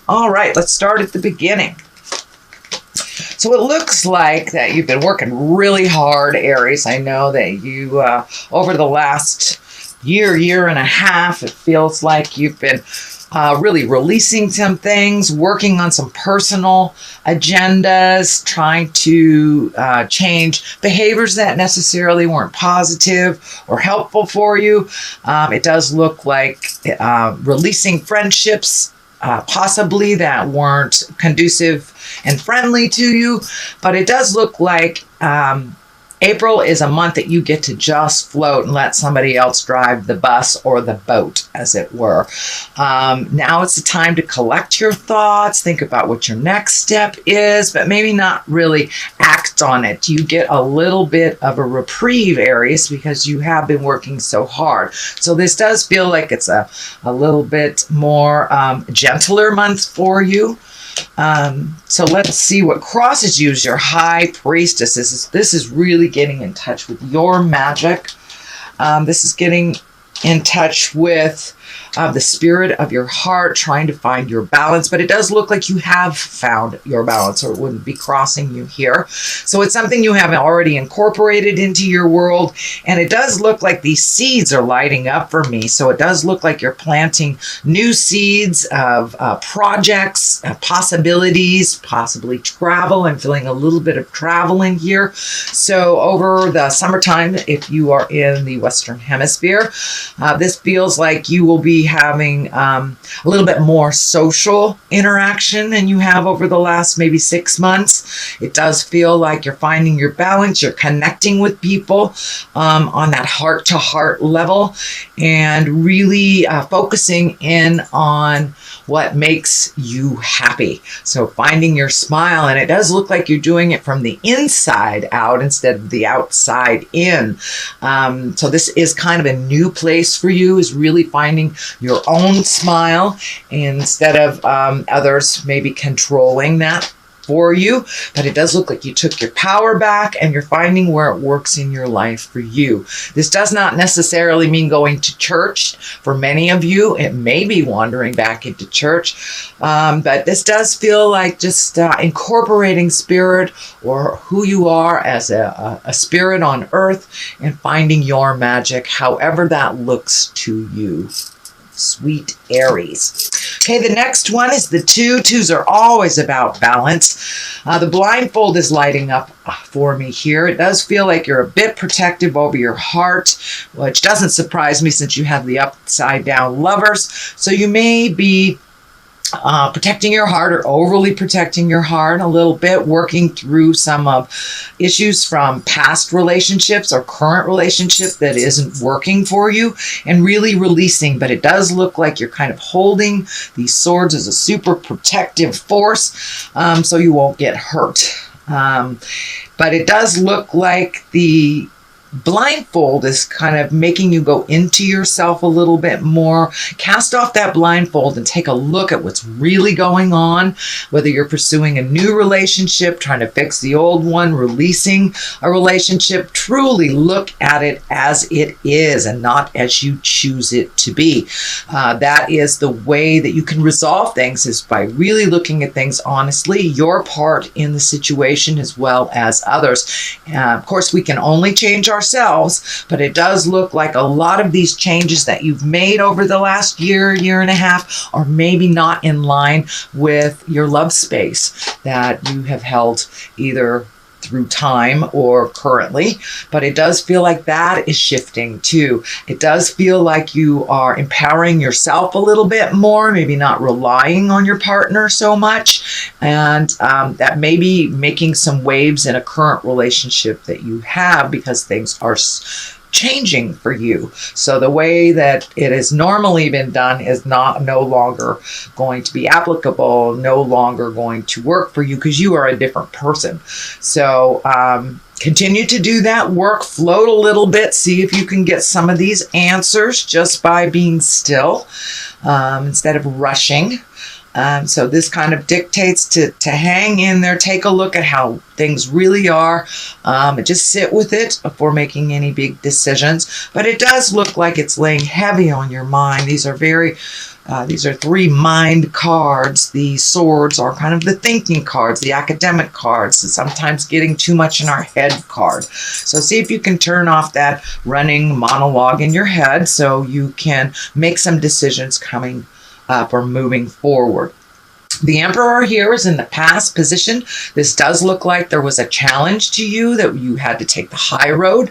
All right, let's start at the beginning. So it looks like that you've been working really hard, Aries. I know that you, over the last year and a half, it feels like you've been really releasing some things, working on some personal agendas, trying to change behaviors that necessarily weren't positive or helpful for you. It does look like releasing friendships possibly that weren't conducive and friendly to you, but it does look like April is a month that you get to just float and let somebody else drive the bus or the boat, as it were. Now it's the time to collect your thoughts, think about what your next step is, but maybe not really act on it. You get a little bit of a reprieve, Aries, because you have been working so hard. So this does feel like it's a little bit more gentler month for you. So let's see what crosses you as your high priestess. This is really getting in touch with your magic. This is getting in touch with the spirit of your heart, trying to find your balance. But it does look like you have found your balance, or it wouldn't be crossing you here. So it's something you have already incorporated into your world. And it does look like these seeds are lighting up for me. So it does look like you're planting new seeds of projects, possibilities, possibly travel. I'm feeling a little bit of travel in here. So over the summertime, if you are in the Western Hemisphere, this feels like you will be having a little bit more social interaction than you have over the last maybe 6 months. It does feel like you're finding your balance. You're connecting with people on that heart-to-heart level and really focusing in on what makes you happy. So finding your smile, and it does look like you're doing it from the inside out instead of the outside in. So this is kind of a new place for you, is really finding your own smile instead of others maybe controlling that for you. But it does look like you took your power back and you're finding where it works in your life for you. This does not necessarily mean going to church. For many of you, it may be wandering back into church. But this does feel like just incorporating spirit or who you are as a spirit on earth and finding your magic, however that looks to you. Sweet Aries. Okay, the next one is the 2. 2s are always about balance. The blindfold is lighting up for me here. It does feel like you're a bit protective over your heart, which doesn't surprise me since you have the upside down lovers. So you may be protecting your heart or overly protecting your heart a little bit, working through some of issues from past relationships or current relationship that isn't working for you, and really releasing. But it does look like you're kind of holding these swords as a super protective force, so you won't get hurt. But it does look like the blindfold is kind of making you go into yourself a little bit more. Cast off that blindfold and take a look at what's really going on, whether you're pursuing a new relationship, trying to fix the old one, releasing a relationship. Truly look at it as it is and not as you choose it to be. That is the way that you can resolve things, is by really looking at things honestly, your part in the situation as well as others. Of course, we can only change ourselves, but it does look like a lot of these changes that you've made over the last year and a half are maybe not in line with your love space that you have held either through time or currently. But it does feel like that is shifting too. It does feel like you are empowering yourself a little bit more, maybe not relying on your partner so much, and that may be making some waves in a current relationship that you have because things are changing for you. So the way that it has normally been done is no longer going to be applicable, no longer going to work for you because you are a different person. So continue to do that work, float a little bit, see if you can get some of these answers just by being still instead of rushing. So this kind of dictates to hang in there, take a look at how things really are, and just sit with it before making any big decisions. But it does look like it's laying heavy on your mind. These are very These are 3 mind cards. The swords are kind of the thinking cards, the academic cards, and sometimes getting too much in our head card. So see if you can turn off that running monologue in your head so you can make some decisions coming up or moving forward. The Emperor here is in the past position. This does look like there was a challenge to you, that you had to take the high road.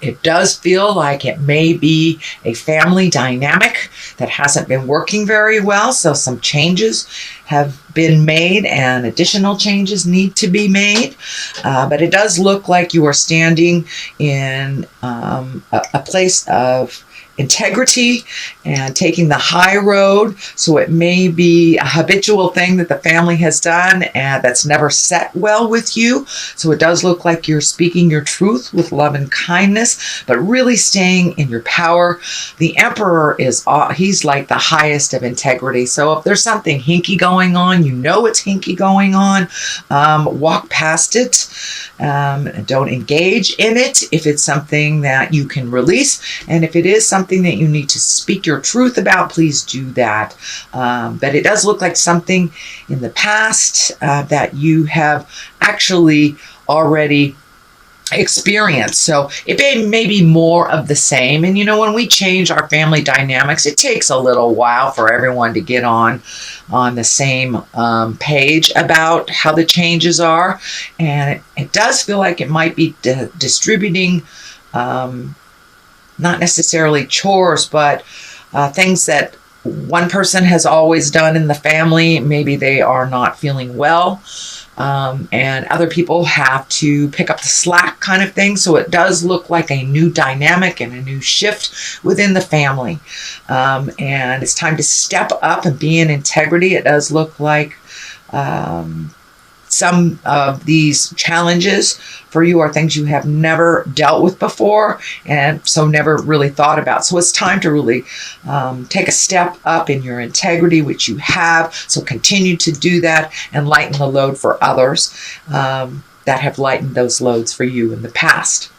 It does feel like it may be a family dynamic that hasn't been working very well. So some changes have been made and additional changes need to be made. But it does look like you are standing in a place of integrity and taking the high road. So it may be a habitual thing that the family has done and that's never set well with you. So it does look like you're speaking your truth with love and kindness, but really staying in your power. The Emperor he's like the highest of integrity. So if there's something hinky going on, you know it's hinky going on, walk past it. Don't engage in it if it's something that you can release. And if it is something that you need to speak your truth about, please do that. But it does look like something in the past that you have actually already experienced. So it may be more of the same. And when we change our family dynamics, it takes a little while for everyone to get on the same page about how the changes are. And it does feel like it might be distributing not necessarily chores, but things that one person has always done in the family. Maybe they are not feeling well, and other people have to pick up the slack kind of thing. So it does look like a new dynamic and a new shift within the family. And it's time to step up and be in integrity. It does look like some of these challenges for you are things you have never dealt with before and so never really thought about. So it's time to really take a step up in your integrity, which you have. So continue to do that and lighten the load for others that have lightened those loads for you in the past.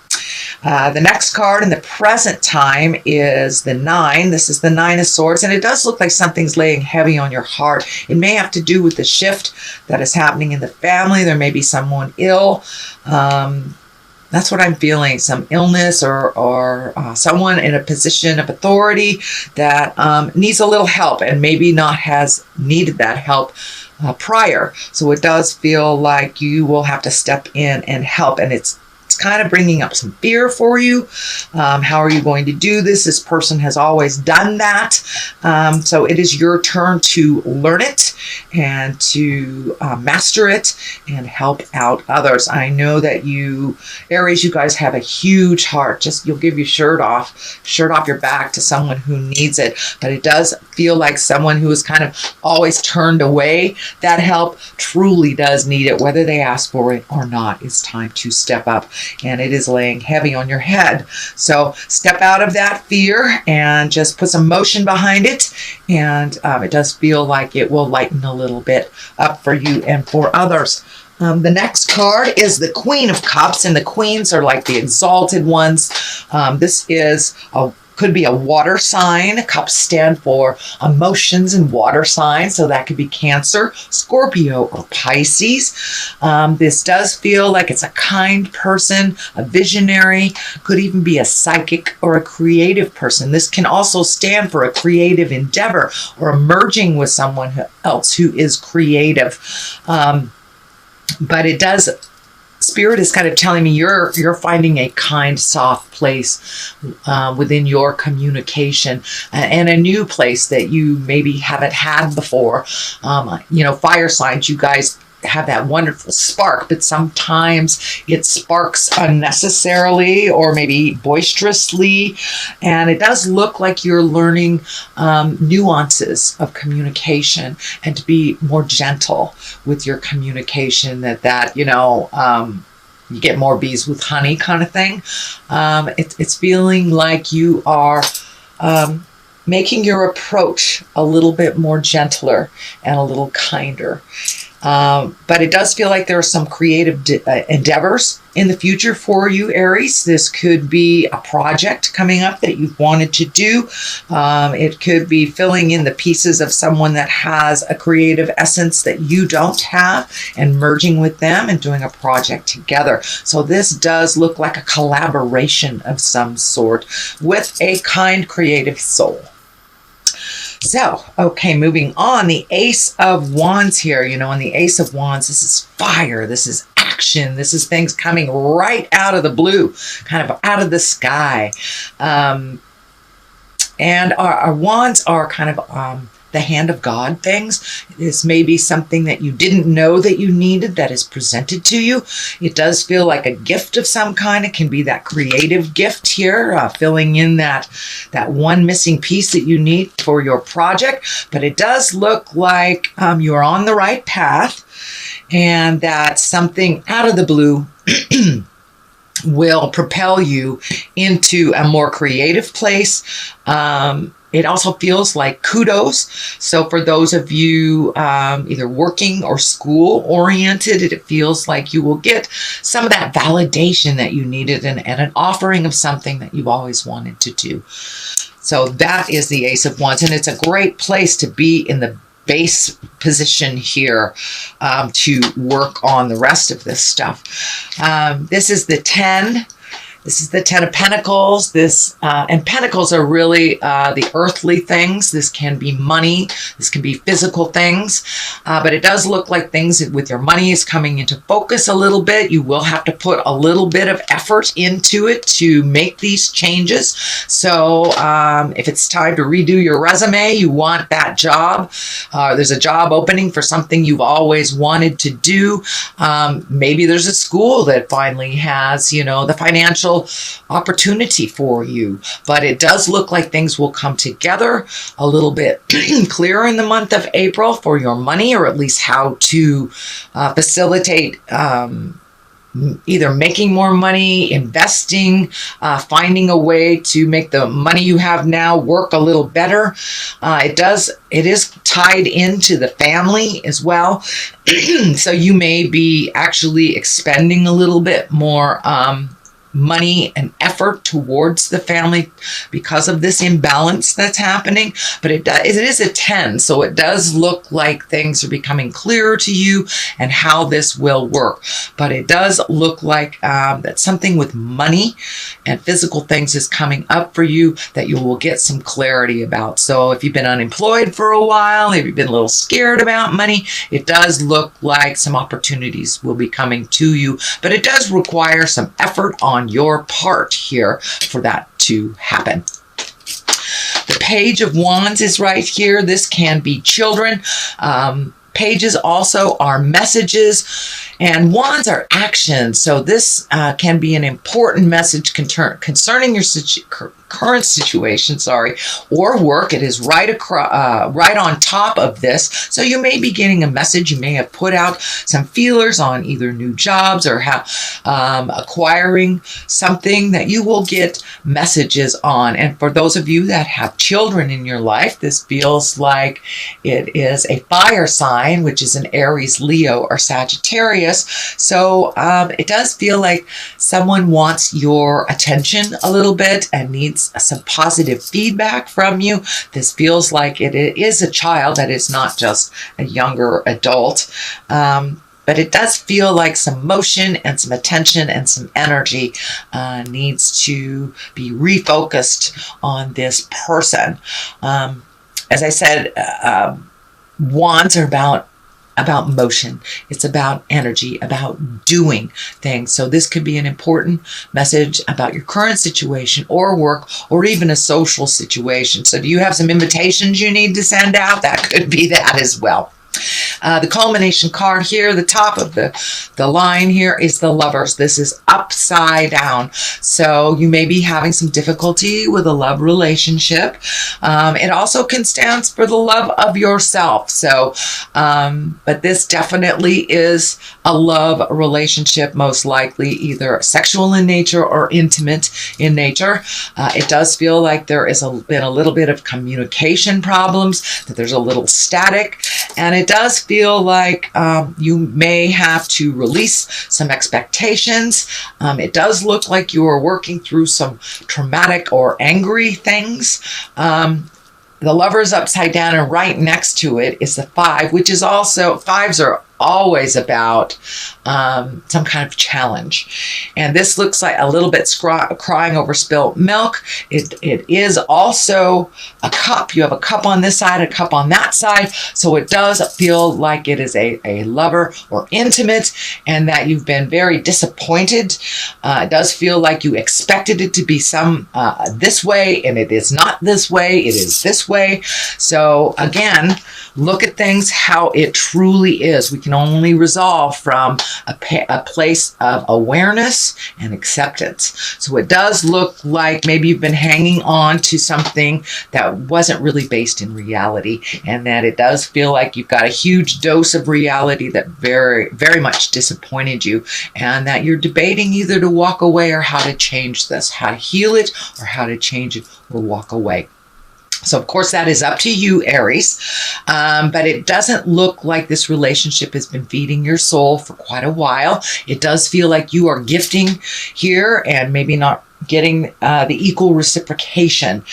The next card in the present time is the 9. This is the 9 of Swords, and it does look like something's laying heavy on your heart. It may have to do with the shift that is happening in the family. There may be someone ill. That's what I'm feeling, some illness or someone in a position of authority that needs a little help and maybe not has needed that help prior. So it does feel like you will have to step in and help, and it's kind of bringing up some fear for you. How are you going to do this? This person has always done that. So it is your turn to learn it and to master it and help out others. I know that you, Aries, you guys have a huge heart. You'll give your shirt off your back to someone who needs it. But it does feel like someone who has kind of always turned away that help truly does need it, whether they ask for it or not. It's time to step up. And it is laying heavy on your head. So step out of that fear and just put some motion behind it. And it does feel like it will lighten a little bit up for you and for others. The next card is the Queen of Cups, and the queens are like the exalted ones. This is could be a water sign. Cups stand for emotions and water signs, so that could be Cancer, Scorpio, or Pisces. This does feel like it's a kind person, a visionary, could even be a psychic or a creative person. This can also stand for a creative endeavor or merging with someone else who is creative. But it does, Spirit is kind of telling me you're finding a kind, soft place within your communication and a new place that you maybe haven't had before. Fire signs, you guys have that wonderful spark, but sometimes it sparks unnecessarily or maybe boisterously. And it does look like you're learning nuances of communication and to be more gentle with your communication, you get more bees with honey kind of thing. It's feeling like you are making your approach a little bit more gentler and a little kinder. But it does feel like there are some creative endeavors in the future for you, Aries. This could be a project coming up that you've wanted to do. It could be filling in the pieces of someone that has a creative essence that you don't have and merging with them and doing a project together. So this does look like a collaboration of some sort with a kind, creative soul. So, okay, moving on, the Ace of Wands here, you know, and the Ace of Wands, this is fire, this is action, this is things coming right out of the blue, kind of out of the sky. And our wands are kind of the hand of God things. This may be something that you didn't know that you needed that is presented to you. It does feel like a gift of some kind. It can be that creative gift here, filling in that one missing piece that you need for your project. But it does look like you're on the right path and that something out of the blue will propel you into a more creative place. It also feels like kudos. So for those of you either working or school oriented, it feels like you will get some of that validation that you needed and an offering of something that you've always wanted to do. So that is the Ace of Wands. And it's a great place to be in the base position here to work on the rest of this stuff. This is the 10. This is the 10 of Pentacles. And Pentacles are really the earthly things. This can be money. This can be physical things. But it does look like things with your money is coming into focus a little bit. You will have to put a little bit of effort into it to make these changes. So if it's time to redo your resume, you want that job. There's a job opening for something you've always wanted to do. Maybe there's a school that finally has, you know, the financial opportunity for you, but it does look like things will come together a little bit clearer in the month of April for your money, or at least how to facilitate either making more money, investing, finding a way to make the money you have now work a little better. It is tied into the family as well. So you may be actually expending a little bit more money and effort towards the family because of this imbalance that's happening. But it is a 10, so it does look like things are becoming clearer to you and how this will work. But it does look like that something with money and physical things is coming up for you that you will get some clarity about. So if you've been unemployed for a while, if you've been a little scared about money, it does look like some opportunities will be coming to you. But it does require some effort on your part here for that to happen. The Page of Wands is right here. This can be children. Pages also are messages, and wands are action. So this can be an important message concerning your current situation, or work. It is right on top of this. So you may be getting a message. You may have put out some feelers on either new jobs or acquiring something that you will get messages on. And for those of you that have children in your life, this feels like it is a fire sign, which is an Aries, Leo, or Sagittarius. So it does feel like someone wants your attention a little bit and needs some positive feedback from you. This feels like it is a child, that is not just a younger adult. But it does feel like some motion and some attention and some energy needs to be refocused on this person. As I said, wands are about motion. It's about energy, about doing things. So this could be an important message about your current situation or work or even a social situation. So do you have some invitations you need to send out? That could be that as well. The culmination card here, the top of the line here is the Lovers. This is upside down. So you may be having some difficulty with a love relationship. It also can stand for the love of yourself. So, but this definitely is a love relationship, most likely either sexual in nature or intimate in nature. It does feel like there is been a little bit of communication problems, that there's a little static, and it does feel like you may have to release some expectations. It does look like you are working through some traumatic or angry things. The Lover's upside down, and right next to it is the 5, which is also, 5s are always about some kind of challenge. And this looks like a little bit crying over spilt milk. It is also a cup. You have a cup on this side, a cup on that side. So it does feel like it is a lover or intimate, and that you've been very disappointed. It does feel like you expected it to be some this way, and it is not this way. It is this way. So again, look at things how it truly is. We can only resolve from a place of awareness and acceptance. So it does look like maybe you've been hanging on to something that wasn't really based in reality, and that it does feel like you've got a huge dose of reality that very, very much disappointed you, and that you're debating either to walk away or how to change this, how to heal it or how to change it or walk away. So, of course, that is up to you, Aries, but it doesn't look like this relationship has been feeding your soul for quite a while. It does feel like you are gifting here and maybe not getting the equal reciprocation.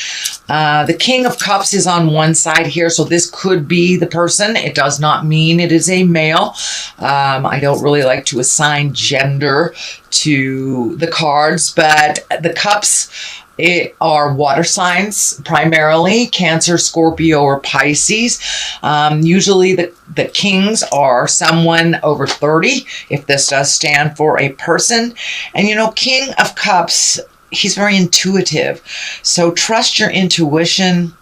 The King of Cups is on one side here, so this could be the person. It does not mean it is a male. I don't really like to assign gender to the cards, but the cups are water signs, primarily Cancer, Scorpio, or Pisces. Usually the kings are someone over 30, if this does stand for a person. And you know, King of Cups, he's very intuitive. So trust your intuition.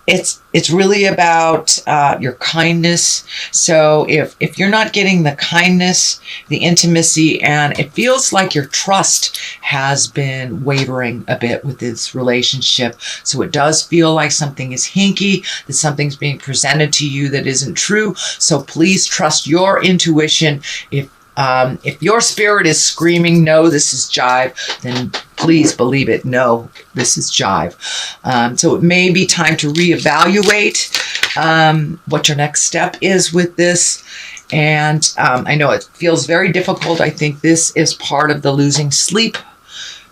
It's really about your kindness. So if you're not getting the kindness, the intimacy, and it feels like your trust has been wavering a bit with this relationship. So it does feel like something is hinky, that something's being presented to you that isn't true. So please trust your intuition. If your spirit is screaming, no, this is jive, then please believe it. No, this is jive. So it may be time to reevaluate what your next step is with this. And I know it feels very difficult. I think this is part of the losing sleep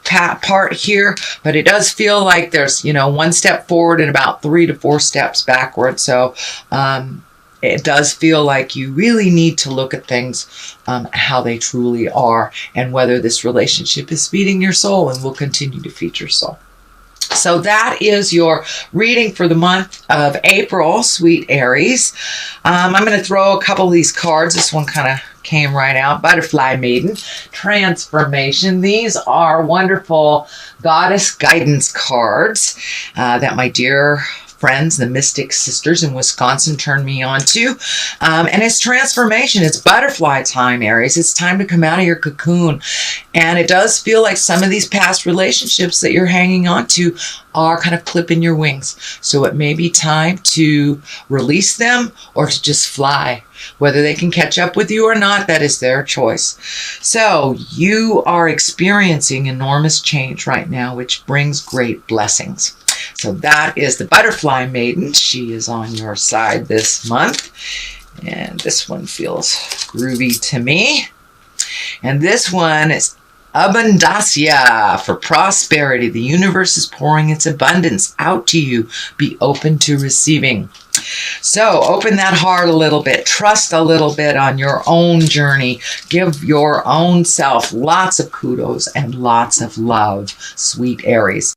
part here, but it does feel like there's, one step forward and about 3 to 4 steps backward. So it does feel like you really need to look at things how they truly are, and whether this relationship is feeding your soul and will continue to feed your soul. So that is your reading for the month of April, sweet Aries. I'm going to throw a couple of these cards. This one kind of came right out. Butterfly Maiden, Transformation. These are wonderful goddess guidance cards that my dear friends, the Mystic Sisters in Wisconsin, turned me on to. And it's transformation. It's butterfly time, Aries. It's time to come out of your cocoon. And it does feel like some of these past relationships that you're hanging on to are kind of clipping your wings. So it may be time to release them or to just fly. Whether they can catch up with you or not, that is their choice. So you are experiencing enormous change right now, which brings great blessings. So that is the Butterfly Maiden. She is on your side this month. And this one feels groovy to me. And this one is Abundancia, for prosperity. The universe is pouring its abundance out to you. Be open to receiving. So open that heart a little bit. Trust a little bit on your own journey. Give your own self lots of kudos and lots of love, sweet Aries.